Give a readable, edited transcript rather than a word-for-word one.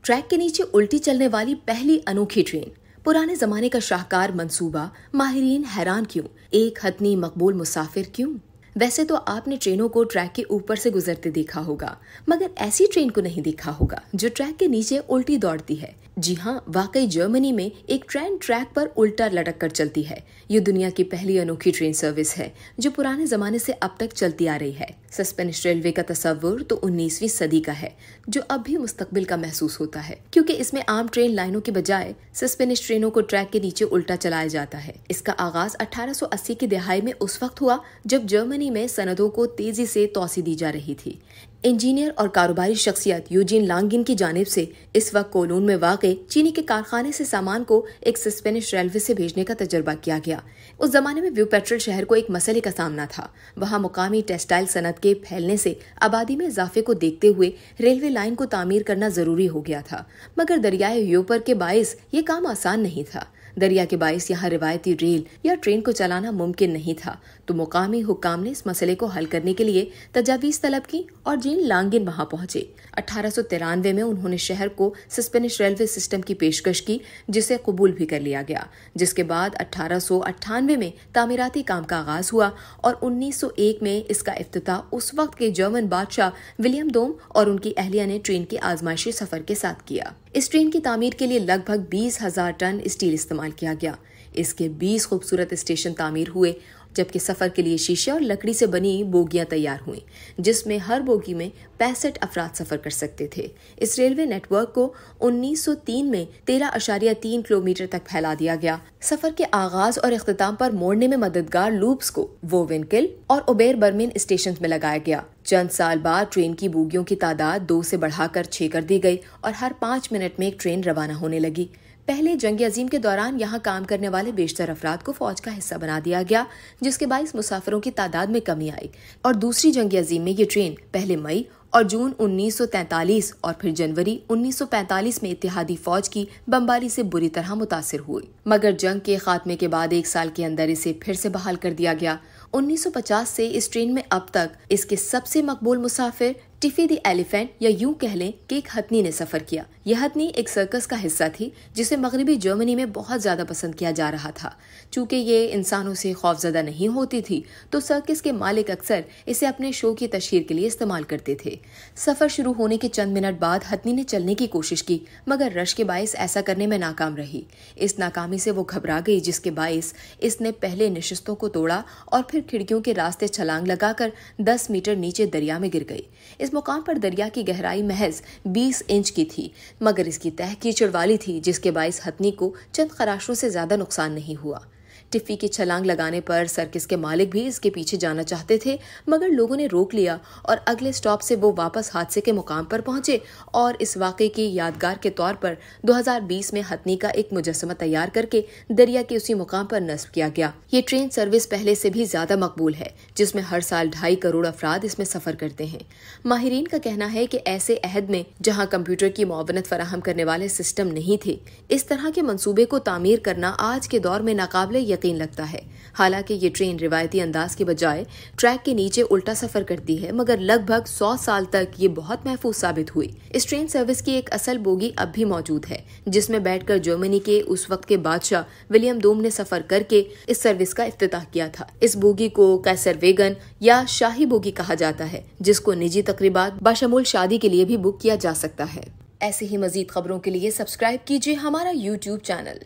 Track के नीचे उल्टी चलने वाली पहली अनोखी ट्रेन। पुराने जमाने का शाहकार मंसूबा, माहिरीन हैरान क्यों, एक हतनी मकबूल मुसाफिर क्यों। वैसे तो आपने ट्रेनों को ट्रैक के ऊपर से गुजरते देखा होगा, मगर ऐसी ट्रेन को नहीं देखा होगा जो ट्रैक के नीचे उल्टी दौड़ती है। जी हाँ, वाकई जर्मनी में एक ट्रेन ट्रैक पर उल्टा लटक कर चलती है। ये दुनिया की पहली अनोखी ट्रेन सर्विस है जो पुराने जमाने से अब तक चलती आ रही है। सस्पेंश रेलवे का तस्वुर तो 19वीं सदी का है, जो अब भी मुस्तकबिल का महसूस होता है, क्योंकि इसमें आम ट्रेन लाइनों के बजाय सस्पेंश ट्रेनों को ट्रैक के नीचे उल्टा चलाया जाता है। इसका आगाज 1880 की दहाई में उस वक्त हुआ जब जर्मनी में सनदों को तेजी से तोसी दी जा रही थी। इंजीनियर और कारोबारी शख्सियत यूजीन लांगिन की जानिब से इस वक्त कोलोन में वाक़े चीनी के कारखाने से सामान को एक सस्पेनिश रेलवे से भेजने का तजर्बा किया गया। उस जमाने में व्यूपेट्रल शहर को एक मसले का सामना था। वहाँ मुकामी टेक्सटाइल सनत के फैलने से आबादी में इजाफे को देखते हुए रेलवे लाइन को तामीर करना जरूरी हो गया था, मगर दरियाए यूपर के बाइस ये काम आसान नहीं था। दरिया के बाइस यहाँ रिवायती रेल या ट्रेन को चलाना मुमकिन नहीं था, तो मुकामी हुक्काम ने इस मसले को हल करने के लिए तजावीज़ तलब की और जीन लांगिन वहां पहुंचे। 1893 में उन्होंने शहर को सस्पेनिश रेलवे सिस्टम की पेशकश की, जिसे कबूल भी कर लिया गया। जिसके बाद 1898 में तामीराती काम का आगाज हुआ और 1901 में इसका इफ्तिताह उस वक्त के जर्मन बादशाह विलियम दोम और उनकी अहलिया ने ट्रेन के आजमाइशी सफर के साथ किया। इस ट्रेन की तामीर के लिए लगभग 20,000 टन स्टील इस्तेमाल किया गया। इसके 20 खूबसूरत स्टेशन तामीर हुए, जबकि सफर के लिए शीशे और लकड़ी से बनी बोगियां तैयार हुई, जिसमें हर बोगी में 65 अफराद सफर कर सकते थे। इस रेलवे नेटवर्क को 1903 में 13.3 किलोमीटर तक फैला दिया गया। सफर के आगाज और इख्तिताम पर मोड़ने में मददगार लूप्स को वोवेनकिल और ओबेर बर्मिन स्टेशन में लगाया गया। चंद साल बाद ट्रेन की बोगियों की तादाद 2 से बढ़ाकर 6 कर दी गई और हर 5 मिनट में एक ट्रेन रवाना होने लगी। पहले जंग अजीम के दौरान यहाँ काम करने वाले बेशतर अफराद को फौज का हिस्सा बना दिया गया, जिसके बाइस मुसाफिरों की तादाद में कमी आई। और दूसरी जंग अजीम में ये ट्रेन पहले मई और जून 1943 और फिर जनवरी 1945 में इत्तेहादी फौज की बमबारी से बुरी तरह मुतासिर हुई, मगर जंग के खात्मे के बाद 1 साल के अंदर इसे फिर से बहाल कर दिया गया। 1950 से इस ट्रेन में अब तक इसके सबसे मकबूल मुसाफिर टिफी द एलिफेंट, या यूं कह लें कि एक हथनी ने सफर किया। यह हथनी एक सर्कस का हिस्सा थी जिसे मगरबी जर्मनी में बहुत ज्यादा पसंद किया जा रहा था। चूंकि ये इंसानों से खौफजदा नहीं होती थी, तो सर्कस के मालिक अक्सर इसे अपने शो की तशहीर के लिए इस्तेमाल करते थे। सफर शुरू होने के चंद मिनट बाद हथनी ने चलने की कोशिश की, मगर रश के बाइस ऐसा करने में नाकाम रही। इस नाकामी से वो घबरा गई, जिसके बाइस इसने पहले नशिस्तों को तोड़ा और फिर खिड़कियों के रास्ते छलांग लगाकर 10 मीटर नीचे दरिया में गिर गई। इस मुकाम पर दरिया की गहराई महज 20 इंच की थी, मगर इसकी तह कीचड़ वाली थी, जिसके बाइस हथनी को चंद खराशों से ज्यादा नुकसान नहीं हुआ। टिफ़ी की छलांग लगाने पर सर्कस के मालिक भी इसके पीछे जाना चाहते थे, मगर लोगों ने रोक लिया और अगले स्टॉप से वो वापस हादसे के मुकाम पर पहुंचे और इस वाक़े की यादगार के तौर पर 2020 में हथनी का एक मुजस्समा तैयार करके दरिया के उसी मुकाम पर नस्ब किया गया। ये ट्रेन सर्विस पहले से भी ज्यादा मकबूल है, जिसमें हर साल 2.5 करोड़ अफराद इसमें सफर करते हैं। माहिरीन का कहना है कि ऐसे अहद में जहाँ कंप्यूटर की मुआवनत फराहम करने वाले सिस्टम नहीं थे, इस तरह के मंसूबे को तामीर करना आज के दौर में नाकाबिले यकीन लगता है। हालांकि ये ट्रेन रिवायती अंदाज के बजाय ट्रैक के नीचे उल्टा सफर करती है, मगर लगभग 100 साल तक ये बहुत महफूज साबित हुई। इस ट्रेन सर्विस की एक असल बोगी अब भी मौजूद है, जिसमें बैठकर जर्मनी के उस वक्त के बादशाह विलियम दोम ने सफर करके इस सर्विस का इफ्तिताह किया था। इस बोगी को कैसर वेगन या शाही बोगी कहा जाता है, जिसको निजी तकरीबात बाशमूल शादी के लिए भी बुक किया जा सकता है। ऐसे ही मजीद खबरों के लिए सब्सक्राइब कीजिए हमारा YouTube चैनल।